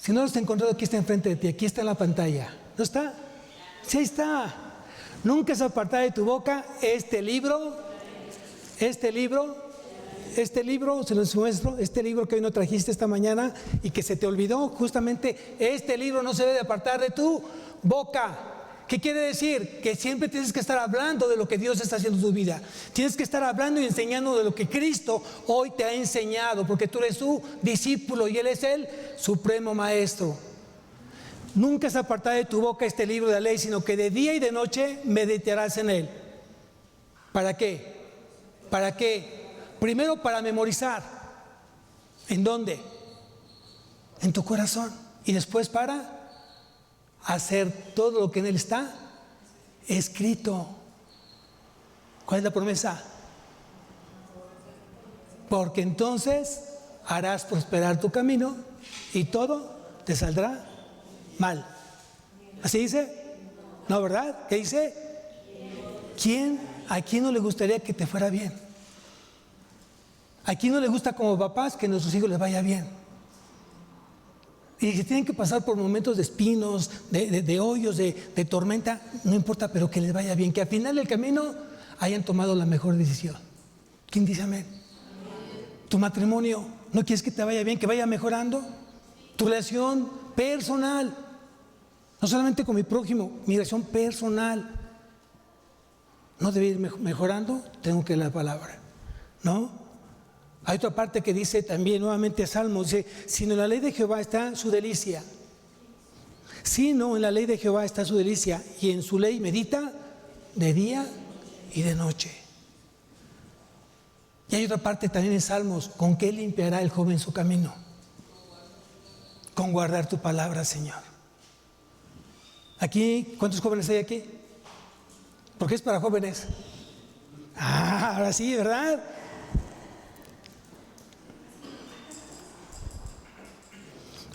S1: Si no lo has encontrado, aquí está enfrente de ti, aquí está en la pantalla. ¿No está? Sí, ahí está. Nunca se apartará de tu boca este libro, se los muestro, este libro que hoy no trajiste esta mañana y que se te olvidó, justamente este libro no se debe apartar de tu boca. ¿Qué quiere decir? Que siempre tienes que estar hablando de lo que Dios está haciendo en tu vida. Tienes que estar hablando y enseñando de lo que Cristo hoy te ha enseñado, porque tú eres su discípulo y Él es el supremo maestro. Nunca se apartará de tu boca este libro de la ley, sino que de día y de noche meditarás en él. ¿Para qué? ¿Para qué? Primero para memorizar. ¿En dónde? En tu corazón. Y después para hacer todo lo que en él está escrito. ¿Cuál es la promesa? Porque entonces harás prosperar tu camino y todo te saldrá mal. ¿Así dice? ¿No, verdad? ¿Qué dice? ¿A quién no le gustaría que te fuera bien? ¿A quién no le gusta como papás que a nuestros hijos les vaya bien? Y si tienen que pasar por momentos de espinos, de hoyos, de tormenta, no importa, pero que les vaya bien, que al final del camino hayan tomado la mejor decisión. ¿Quién dice amén? Tu matrimonio, ¿no quieres que te vaya bien, que vaya mejorando? Tu relación personal, no solamente con mi prójimo, mi relación personal, ¿no debe ir mejorando? Tengo que leer la palabra, ¿no? Hay otra parte que dice también nuevamente Salmos, dice, sino en la ley de Jehová está su delicia. Sino en la ley de Jehová está su delicia, y en su ley medita de día y de noche. Y hay otra parte también en Salmos, ¿con qué limpiará el joven su camino? Con guardar tu palabra, Señor. Aquí, ¿cuántos jóvenes hay aquí? Porque es para jóvenes. Ahora sí, ¿verdad?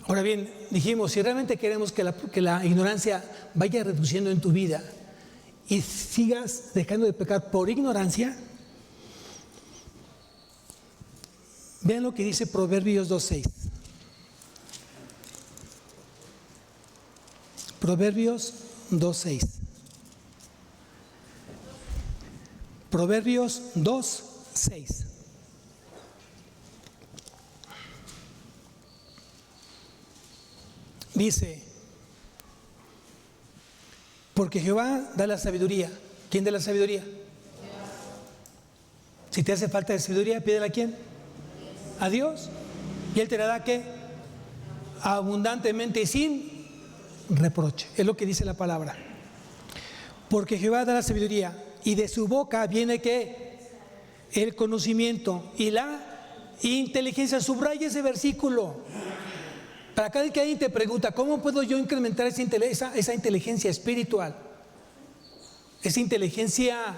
S1: Ahora bien, dijimos, si realmente queremos que la ignorancia vaya reduciendo en tu vida y sigas dejando de pecar por ignorancia, vean lo que dice Proverbios 2:6. Proverbios 2:6. Proverbios 2:6. Dice, porque Jehová da la sabiduría. ¿Quién da la sabiduría? Si te hace falta de sabiduría, pídela a quién. A Dios. Y Él te la da ¿qué? Abundantemente y sin reproche. Es lo que dice la palabra. Porque Jehová da la sabiduría y de su boca viene ¿qué? El conocimiento y la inteligencia. Subraya ese versículo. Para cada vez que alguien te pregunta, ¿cómo puedo yo incrementar esa inteligencia espiritual? Esa inteligencia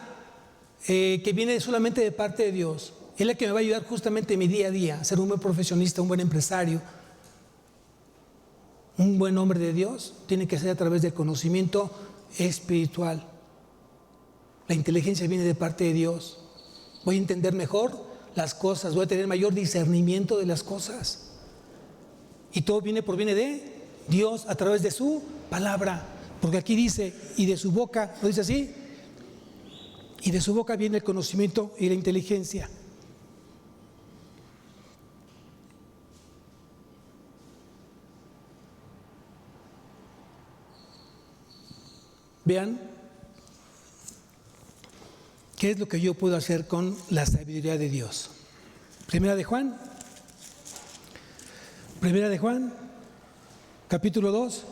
S1: que viene solamente de parte de Dios. Es la que me va a ayudar justamente en mi día a día, a ser un buen profesionista, un buen empresario, un buen hombre de Dios. Tiene que ser a través del conocimiento espiritual. La inteligencia viene de parte de Dios. Voy a entender mejor las cosas, voy a tener mayor discernimiento de las cosas. Y todo proviene de Dios a través de su palabra. Porque aquí dice, y de su boca, ¿lo dice así? Y de su boca viene el conocimiento y la inteligencia. Vean, ¿qué es lo que yo puedo hacer con la sabiduría de Dios? Primera de Juan, capítulo 2.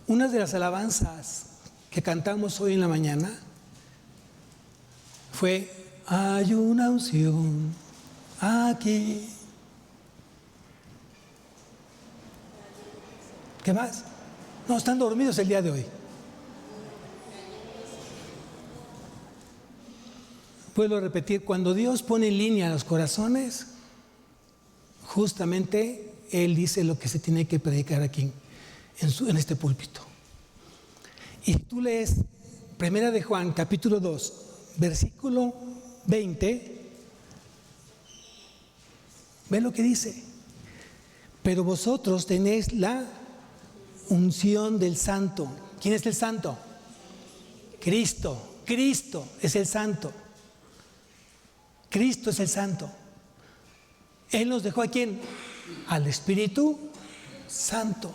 S1: Una de las alabanzas que cantamos hoy en la mañana fue, hay una unción aquí. ¿Qué más? No, están dormidos el día de hoy. Vuelvo a repetir, cuando Dios pone en línea los corazones, justamente Él dice lo que se tiene que predicar aquí, en este púlpito. Y si tú lees Primera de Juan, capítulo 2, versículo 20, ve lo que dice. Pero vosotros tenéis la unción del Santo. ¿Quién es el Santo? Cristo. Cristo es el Santo. Cristo es el Santo. Él nos dejó a ¿quién? Al Espíritu Santo.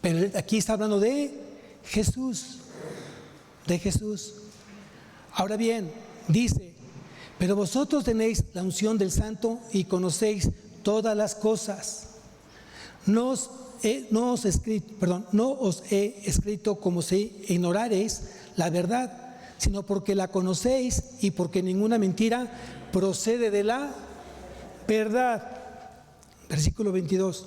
S1: Pero aquí está hablando de Jesús. De Jesús. Ahora bien, dice, pero vosotros tenéis la unción del Santo y conocéis todas las cosas. No os no os he escrito como si ignorareis la verdad, sino porque la conocéis y porque ninguna mentira procede de la verdad. Versículo 22.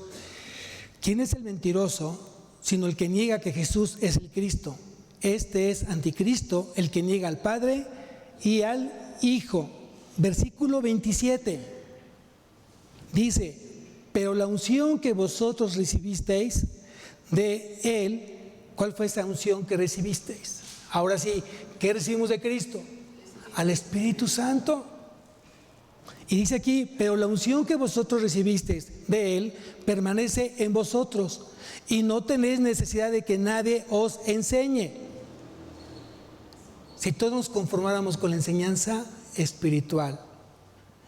S1: ¿Quién es el mentiroso sino el que niega que Jesús es el Cristo? Este es anticristo, el que niega al Padre y al Hijo. Versículo 27. Dice: pero la unción que vosotros recibisteis de Él, ¿cuál fue esa unción que recibisteis? Ahora sí, ¿qué recibimos de Cristo? Al Espíritu Santo. Y dice aquí: pero la unción que vosotros recibisteis de Él permanece en vosotros y no tenéis necesidad de que nadie os enseñe. Si todos nos conformáramos con la enseñanza espiritual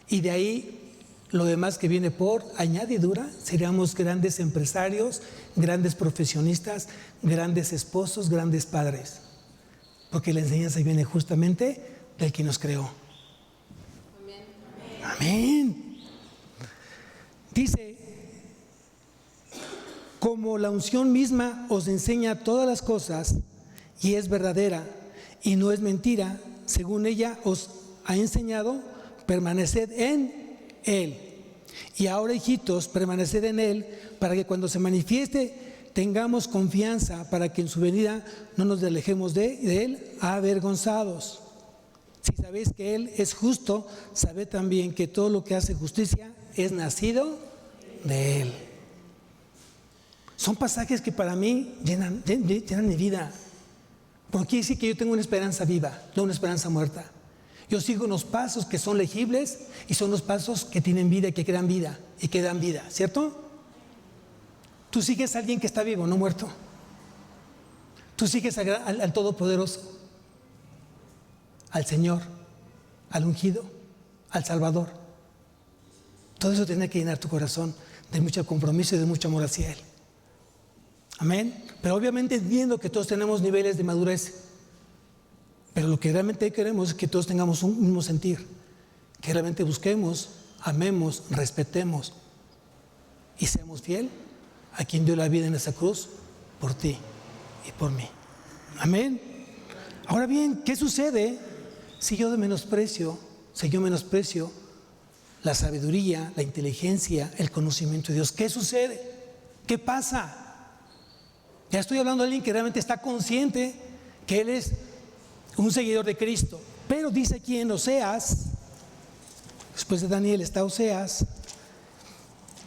S1: y de ahí lo demás que viene por añadidura, seríamos grandes empresarios, grandes profesionistas, grandes esposos, grandes padres, porque la enseñanza viene justamente del que nos creó. Amén. Dice: como la unción misma os enseña todas las cosas y es verdadera y no es mentira, según ella os ha enseñado, permaneced en Él. Y ahora, hijitos, permaneced en Él, para que cuando se manifieste tengamos confianza, para que en su venida no nos alejemos de Él avergonzados. Si sabéis que Él es justo, sabed también que todo lo que hace justicia es nacido de Él. Son pasajes que para mí llenan mi vida, porque quiere decir que yo tengo una esperanza viva, no una esperanza muerta. Yo sigo unos pasos que son legibles y son los pasos que tienen vida y que crean vida y que dan vida, ¿cierto? Tú sigues a alguien que está vivo, no muerto. Tú sigues al Todopoderoso, al Señor, al ungido, al Salvador. Todo eso tiene que llenar tu corazón de mucho compromiso y de mucho amor hacia Él. Amén. Pero obviamente entiendo que todos tenemos niveles de madurez. Pero lo que realmente queremos es que todos tengamos un mismo sentir, que realmente busquemos, amemos, respetemos y seamos fiel a quien dio la vida en esa cruz por ti y por mí. Amén. Ahora bien, ¿qué sucede si yo menosprecio la sabiduría, la inteligencia, el conocimiento de Dios? ¿Qué sucede? ¿Qué pasa? Ya estoy hablando de alguien que realmente está consciente que Él es un seguidor de Cristo. Pero dice aquí en Oseas, después de Daniel está Oseas,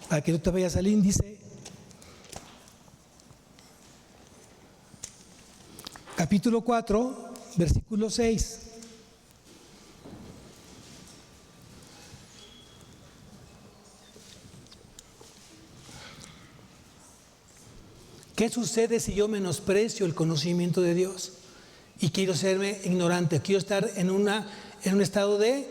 S1: para que no te vayas al índice, capítulo 4, versículo 6. ¿Qué sucede si yo menosprecio el conocimiento de Dios y quiero serme ignorante? Quiero estar en un estado de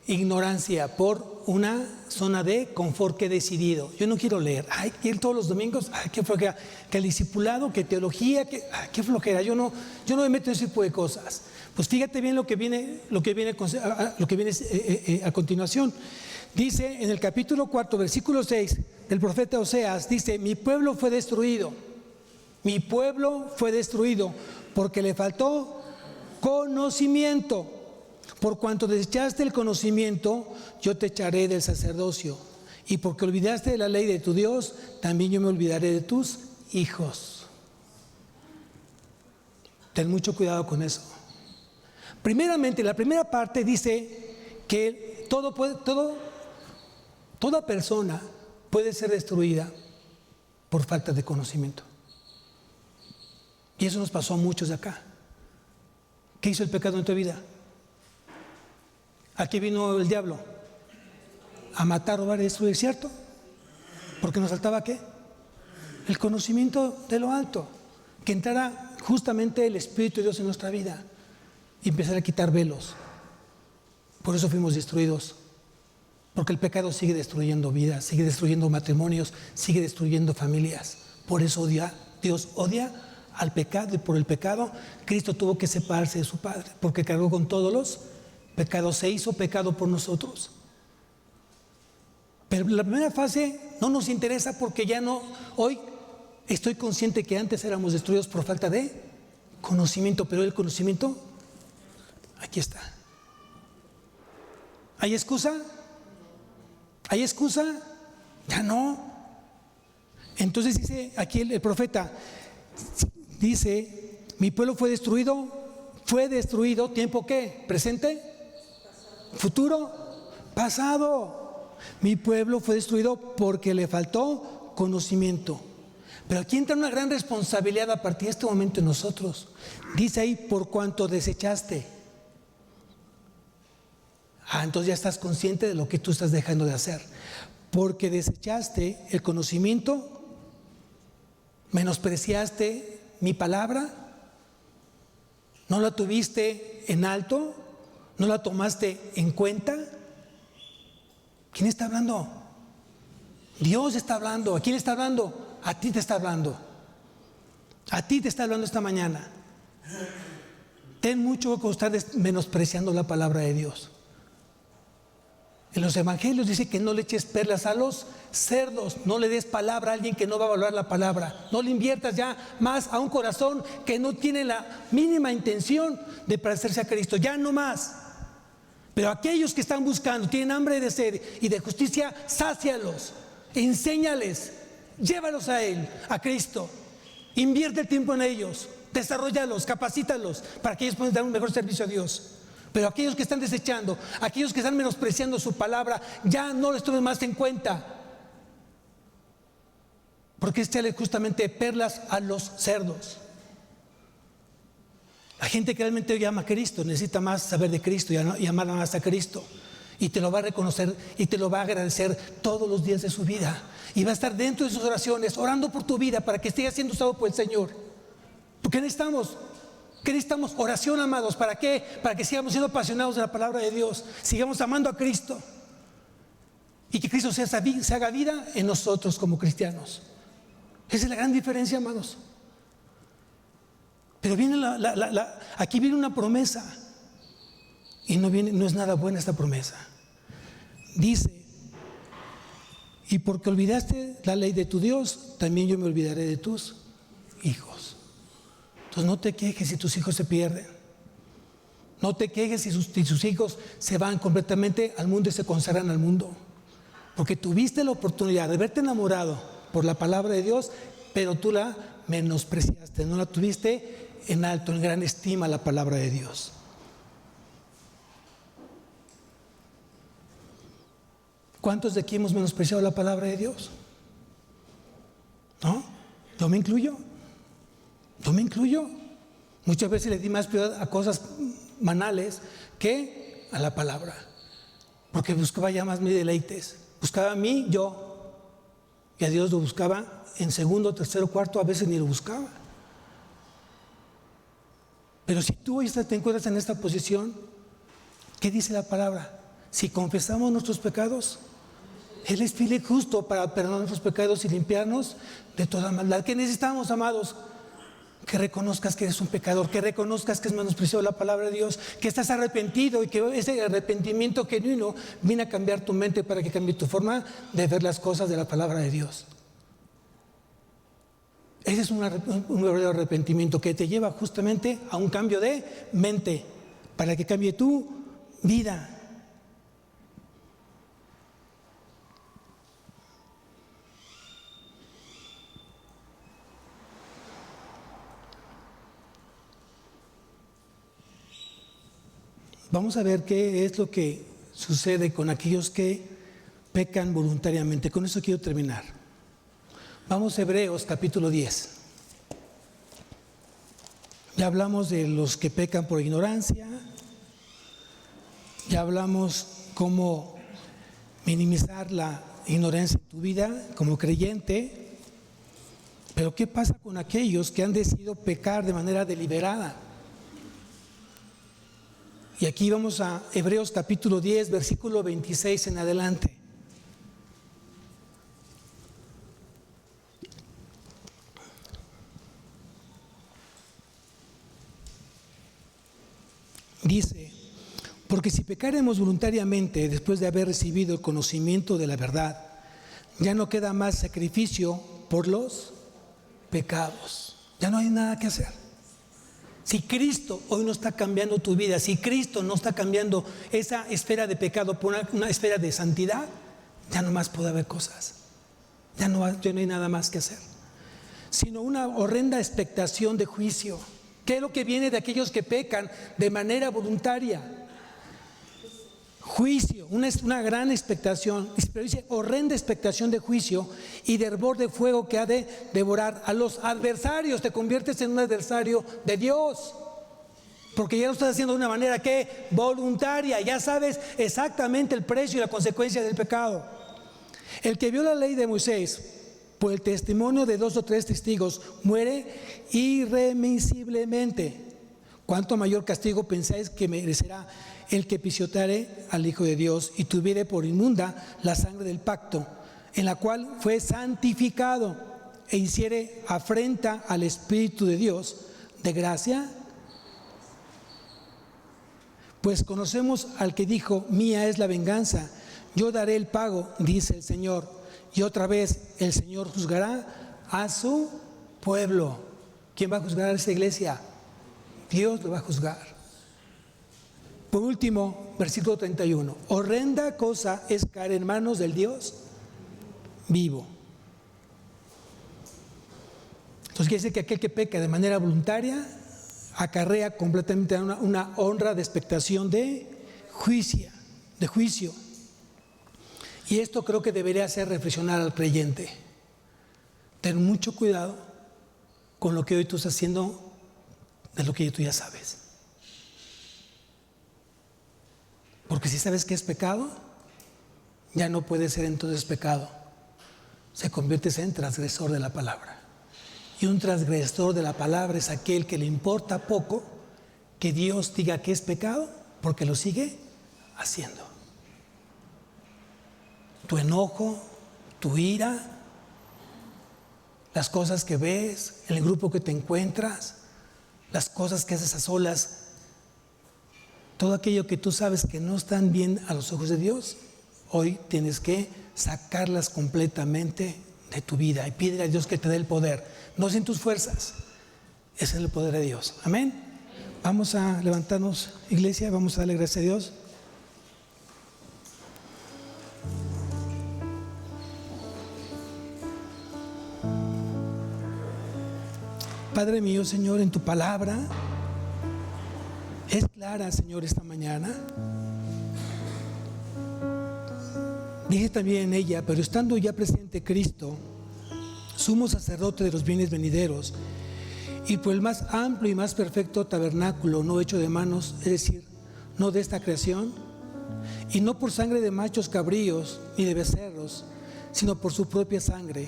S1: ignorancia por una zona de confort que he decidido. Yo no quiero leer. Ay, ir todos los domingos. Ay, qué flojera. Que el discipulado, que teología, qué flojera. Yo no me meto en ese tipo de cosas. Pues fíjate bien lo que viene a continuación. Dice en el capítulo 4, versículo 6 del profeta Oseas, dice: mi pueblo fue destruido porque le faltó conocimiento. Por cuanto desechaste el conocimiento, yo te echaré del sacerdocio. Y porque olvidaste de la ley de tu Dios, también yo me olvidaré de tus hijos. Ten mucho cuidado con eso. Primeramente, la primera parte dice que toda persona puede ser destruida por falta de conocimiento. Y eso nos pasó a muchos de acá. ¿Qué hizo el pecado en tu vida? ¿A qué vino el diablo? A matar, robar y destruir, ¿cierto? Porque nos faltaba ¿qué? El conocimiento de lo alto. Que entrara justamente el Espíritu de Dios en nuestra vida y empezar a quitar velos. Por eso fuimos destruidos. Porque el pecado sigue destruyendo vidas, sigue destruyendo matrimonios, sigue destruyendo familias. Por eso Dios odia al pecado, y por el pecado Cristo tuvo que separarse de su Padre, porque cargó con todos los pecados, se hizo pecado por nosotros. Pero la primera fase no nos interesa porque ya no, hoy Estoy consciente que antes éramos destruidos por falta de conocimiento, pero el conocimiento, aquí está. ¿Hay excusa? ¿Hay excusa? Ya no. Entonces dice aquí el profeta, dice, mi pueblo fue destruido, ¿tiempo qué? ¿Presente? ¿Futuro? Pasado. Mi pueblo fue destruido porque le faltó conocimiento. Pero aquí entra una gran responsabilidad a partir de este momento en nosotros. Dice ahí, por cuanto desechaste. Entonces ya estás consciente de lo que tú estás dejando de hacer. Porque desechaste el conocimiento, menospreciaste mi palabra, no la tuviste en alto, no la tomaste en cuenta. ¿Quién está hablando? Dios está hablando. ¿A quién está hablando? A ti te está hablando. A ti te está hablando esta mañana. Ten mucho que estar menospreciando la palabra de Dios. En los evangelios dice que no le eches perlas a los cerdos, no le des palabra a alguien que no va a valorar la palabra, no le inviertas ya más a un corazón que no tiene la mínima intención de parecerse a Cristo, ya no más. Pero aquellos que están buscando, tienen hambre de sed y de justicia, sácialos, enséñales, llévalos a Él, a Cristo, invierte el tiempo en ellos, desarróllalos, capacítalos para que ellos puedan dar un mejor servicio a Dios. Pero aquellos que están desechando, aquellos que están menospreciando su palabra, ya no les tomen más en cuenta. Porque es echarle justamente perlas a los cerdos. La gente que realmente hoy ama a Cristo necesita más saber de Cristo y amar más a Cristo. Y te lo va a reconocer y te lo va a agradecer todos los días de su vida. Y va a estar dentro de sus oraciones, orando por tu vida para que estés siendo usado por el Señor. Porque necesitamos. ¿Qué necesitamos? Oración, amados. ¿Para qué? Para que sigamos siendo apasionados de la palabra de Dios, sigamos amando a Cristo y que Cristo se haga vida en nosotros como cristianos. Esa es la gran diferencia, amados. Pero viene aquí viene una promesa y no es nada buena esta promesa. Dice, y porque olvidaste la ley de tu Dios, también yo me olvidaré de tus hijos. Entonces no te quejes si tus hijos se pierden. No te quejes si sus hijos se van completamente al mundo y se consagran al mundo. Porque tuviste la oportunidad de haberte enamorado por la palabra de Dios, pero tú la menospreciaste, no la tuviste en alto, en gran estima la palabra de Dios. ¿Cuántos de aquí hemos menospreciado la palabra de Dios? ¿No? ¿Yo me incluyo? Yo me incluyo. Muchas veces le di más prioridad a cosas banales que a la palabra, porque buscaba ya más mis deleites, buscaba a mí, yo, y a Dios lo buscaba en segundo, tercero, cuarto, a veces ni lo buscaba. Pero si tú hoy te encuentras en esta posición, ¿qué dice la palabra? Si confesamos nuestros pecados, Él es fiel y justo para perdonar nuestros pecados y limpiarnos de toda maldad. ¿Qué necesitamos, amados? Que reconozcas que eres un pecador, que reconozcas que has menospreciado la palabra de Dios, que estás arrepentido y que ese arrepentimiento genuino viene a cambiar tu mente para que cambie tu forma de ver las cosas de la palabra de Dios. Ese es un verdadero arrepentimiento que te lleva justamente a un cambio de mente para que cambie tu vida. Vamos a ver qué es lo que sucede con aquellos que pecan voluntariamente. Con eso quiero terminar. Vamos a Hebreos capítulo 10. Ya hablamos de los que pecan por ignorancia. Ya hablamos cómo minimizar la ignorancia en tu vida como creyente. Pero ¿qué pasa con aquellos que han decidido pecar de manera deliberada? Y aquí vamos a Hebreos capítulo 10, versículo 26 en adelante. Dice, porque si pecaremos voluntariamente después de haber recibido el conocimiento de la verdad, ya no queda más sacrificio por los pecados. Ya no hay nada que hacer. Si Cristo hoy no está cambiando tu vida, si Cristo no está cambiando esa esfera de pecado por una esfera de santidad, ya no más puede haber cosas. Ya no hay nada más que hacer. Sino una horrenda expectación de juicio. ¿Qué es lo que viene de aquellos que pecan de manera voluntaria? Juicio, una gran expectación, pero dice horrenda expectación de juicio y de hervor de fuego que ha de devorar a los adversarios. Te conviertes en un adversario de Dios, porque ya lo estás haciendo de una manera que voluntaria. Ya sabes exactamente el precio y la consecuencia del pecado. El que viola la ley de Moisés por el testimonio de 2 o 3 testigos muere irremisiblemente. ¿Cuánto mayor castigo pensáis que merecerá el que pisoteare al Hijo de Dios y tuviere por inmunda la sangre del pacto, en la cual fue santificado, e hiciere afrenta al Espíritu de Dios de gracia? Pues conocemos al que dijo: mía es la venganza, yo daré el pago, dice el Señor. Y otra vez el Señor juzgará a su pueblo. ¿Quién va a juzgar a esta iglesia? Dios lo va a juzgar. Por último, versículo 31. Horrenda cosa es caer en manos del Dios vivo. Entonces quiere decir que aquel que peca de manera voluntaria acarrea completamente una honra de expectación de juicio. Y esto creo que debería hacer reflexionar al creyente. Ten mucho cuidado con lo que hoy tú estás haciendo de lo que tú ya sabes. Porque si sabes que es pecado, ya no puede ser entonces pecado. Se convierte en transgresor de la palabra. Y un transgresor de la palabra es aquel que le importa poco que Dios diga que es pecado, porque lo sigue haciendo. Tu enojo, tu ira, las cosas que ves, el grupo que te encuentras, las cosas que haces a solas, todo aquello que tú sabes que no están bien a los ojos de Dios, hoy tienes que sacarlas completamente de tu vida y pídele a Dios que te dé el poder, no sin tus fuerzas, es el poder de Dios. Amén. Vamos a levantarnos, iglesia, vamos a darle gracias a Dios. Padre mío, Señor, en tu palabra es clara, Señor, esta mañana. Dije también en ella: pero estando ya presente Cristo, sumo sacerdote de los bienes venideros, y por el más amplio y más perfecto tabernáculo, no hecho de manos, es decir, no de esta creación, y no por sangre de machos cabríos ni de becerros, sino por su propia sangre,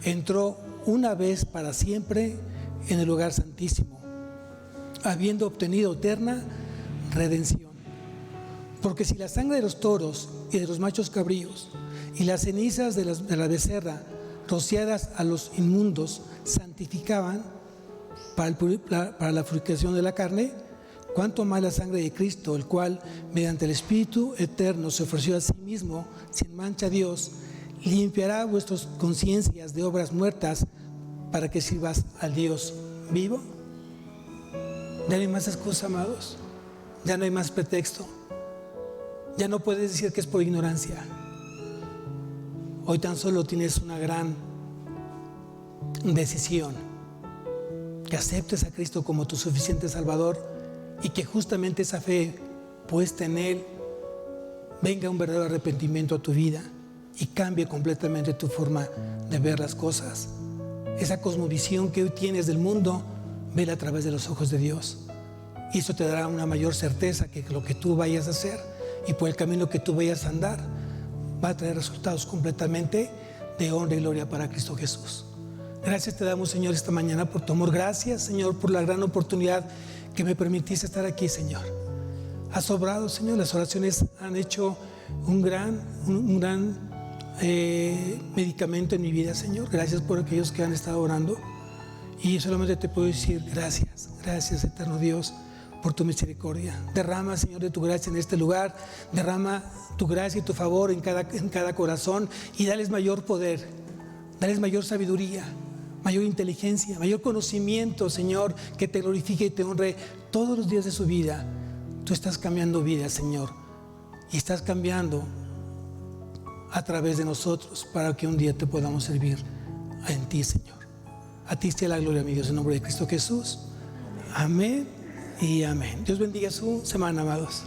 S1: entró una vez para siempre en el lugar santísimo, habiendo obtenido eterna redención. Porque si la sangre de los toros y de los machos cabríos y las cenizas de la becerra rociadas a los inmundos santificaban para la purificación de la carne, cuánto más la sangre de Cristo, el cual mediante el Espíritu eterno se ofreció a sí mismo sin mancha a Dios, limpiará vuestras conciencias de obras muertas para que sirvas al Dios vivo. Ya no hay más excusa, amados. Ya no hay más pretexto. Ya no puedes decir que es por ignorancia. Hoy tan solo tienes una gran decisión: que aceptes a Cristo como tu suficiente Salvador, y que justamente esa fe puesta en Él venga un verdadero arrepentimiento a tu vida y cambie completamente tu forma de ver las cosas. Esa cosmovisión que hoy tienes del mundo, vela a través de los ojos de Dios. Y eso te dará una mayor certeza que lo que tú vayas a hacer y por el camino que tú vayas a andar va a traer resultados completamente de honra y gloria para Cristo Jesús. Gracias te damos, Señor, esta mañana por tu amor. Gracias, Señor, por la gran oportunidad que me permitiste estar aquí, Señor. Has sobrado, Señor. Las oraciones han hecho un gran medicamento en mi vida, Señor. Gracias por aquellos que han estado orando. Y solamente te puedo decir gracias, gracias, eterno Dios, por tu misericordia. Derrama, Señor, de tu gracia en este lugar. Derrama tu gracia y tu favor en cada corazón, y dales mayor poder, dales mayor sabiduría mayor inteligencia, mayor conocimiento, Señor, que te glorifique y te honre todos los días de su vida. Tú estás cambiando vidas, Señor, y estás cambiando a través de nosotros para que un día te podamos servir en ti, Señor. A ti sea la gloria, mi Dios, en nombre de Cristo Jesús. Amén y amén. Dios bendiga su semana, amados.